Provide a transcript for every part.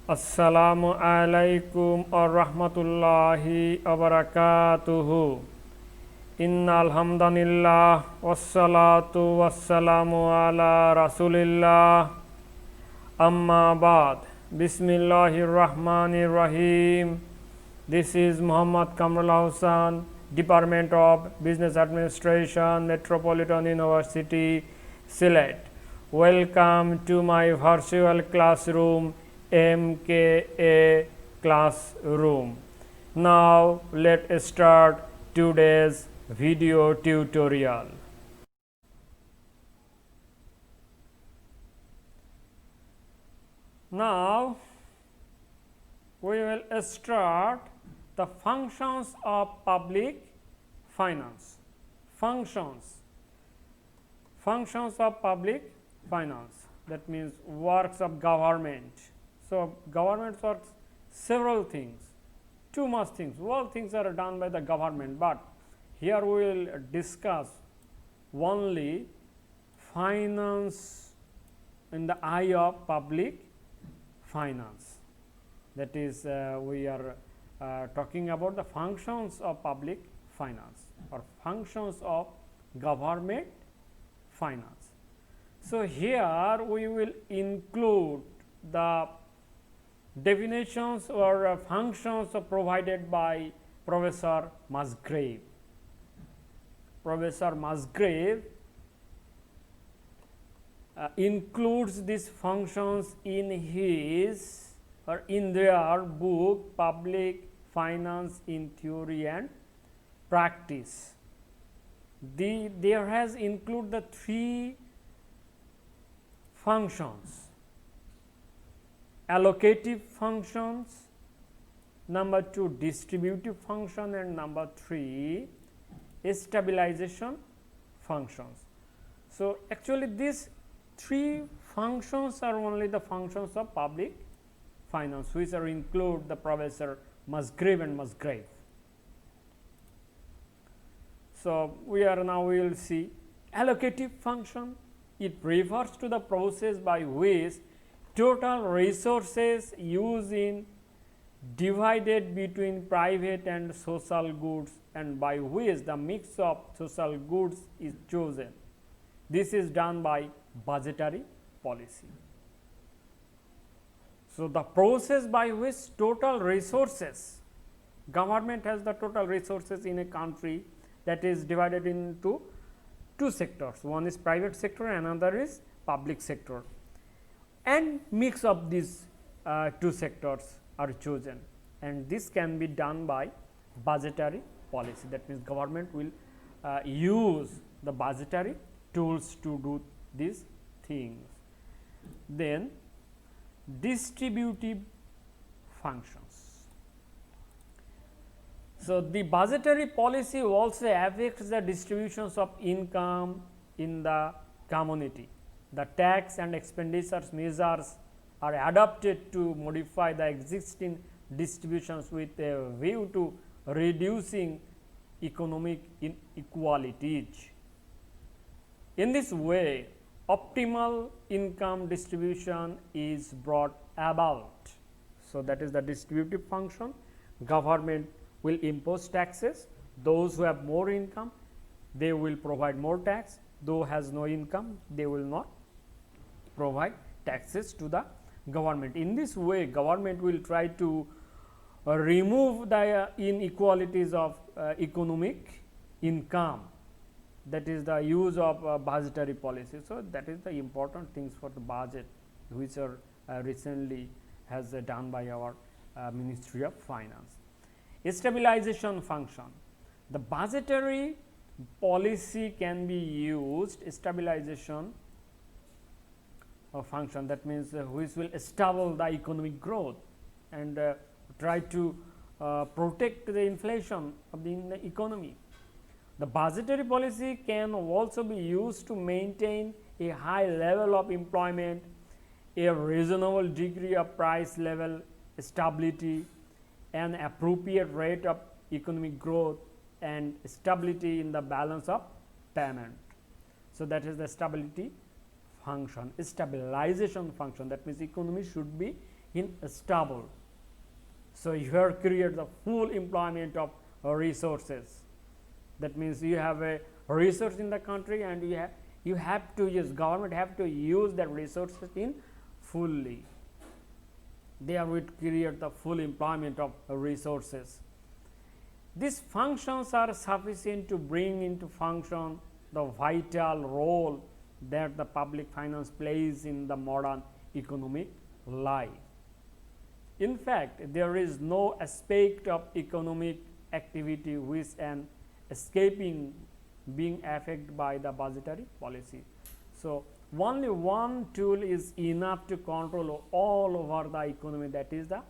Assalamualikum OyaRahmatullahe OyaBarakatuhu. Innal hamdanillah wassalatu wassalamu ala rasulillah. Amma ba'd. Bismillahirrahmanirrahim. This is Muhammad Kamrul Hussain, Department of Business Administration, Metropolitan University, Sylhet. Welcome to my virtual classroom, MKA CLASS ROOM. Now let's start today's video tutorial. Now we will start the functions of public finance. Functions of public finance, that means works of government. So government works several things, too much things. All things are done by the government, but here we will discuss only finance in the eye of public finance. That is, we are talking about the functions of public finance or functions of government finance. So here we will include the definitions or functions provided by Professor Musgrave. Professor Musgrave includes these functions in his or in their book Public Finance in Theory and Practice. There has included the three functions: allocative functions, number 2 distributive function, and number 3 stabilization functions. So actually these three functions are only the functions of public finance, which are include the Professor Musgrave and Musgrave. So we will see allocative function. It refers to the process by which total resources used in divided between private and social goods, and by which the mix of social goods is chosen. This is done by budgetary policy. So the process by which total resources, government has the total resources in a country that is divided into two sectors. One is private sector, another is public sector, and mix of these two sectors are chosen, and this can be done by budgetary policy. That means government will use the budgetary tools to do these things. Then distributive functions. So the budgetary policy also affects the distributions of income in the community. The tax and expenditures measures are adopted to modify the existing distributions with a view to reducing economic inequalities. In this way, optimal income distribution is brought about. So that is the distributive function. Government will impose taxes. Those who have more income, they will provide more tax. Those who has no income, they will not provide taxes to the government. In this way, government will try to remove the inequalities of economic income. That is the use of budgetary policy. So that is the important things for the budget, which are recently has done by our Ministry of Finance. Stabilization function. The budgetary policy can be used, stabilization function, that means which will establish the economic growth and try to protect the inflation of the economy. The budgetary policy can also be used to maintain a high level of employment, a reasonable degree of price level stability, an appropriate rate of economic growth, and stability in the balance of payment. So that is the stability function, stabilization function. That means economy should be in stable. So you have created the full employment of resources. That means you have a resource in the country, and you have to use, government have to use that resources in fully. They will create the full employment of resources. These functions are sufficient to bring into function the vital role that the public finance plays in the modern economic life. In fact, there is no aspect of economic activity which an escaping being affected by the budgetary policy. So only one tool is enough to control all over the economy, that is the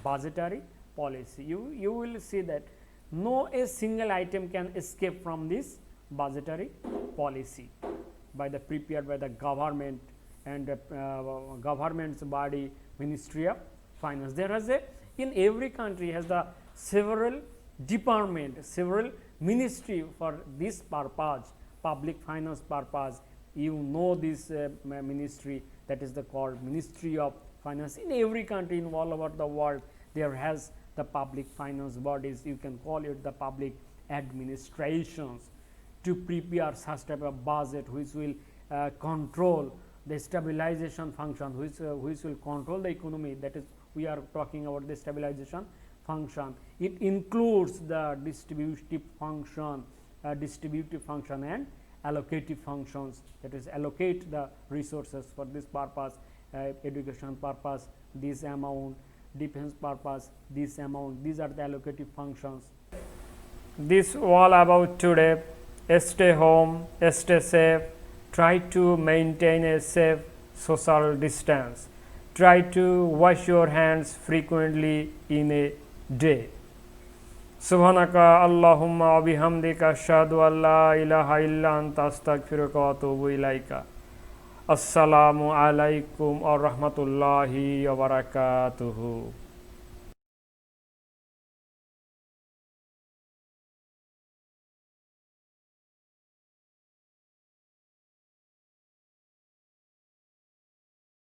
budgetary policy. You will see that no a single item can escape from this budgetary policy prepared by the government and government's body, Ministry of Finance. There is in every country has the several department, several ministry for this purpose, public finance purpose. You know this ministry, that is the called Ministry of Finance. In every country, in all over the world, there has the public finance bodies. You can call it the public administrations, to prepare such type of budget which will control the stabilization function, which will control the economy. That is, we are talking about the stabilization function. It includes the distributive function and allocative functions, that is allocate the resources for this purpose, education purpose this amount, defense purpose this amount. These are the allocative functions. This all about today. Stay home, stay safe, try to maintain a safe social distance, try to wash your hands frequently in a day. Subhanaka Allahumma wa bihamdika ashhadu an la ilaha illa anta astaghfiruka wa atubu ilaika. Assalamualaikum warahmatullahi wabarakatuhu.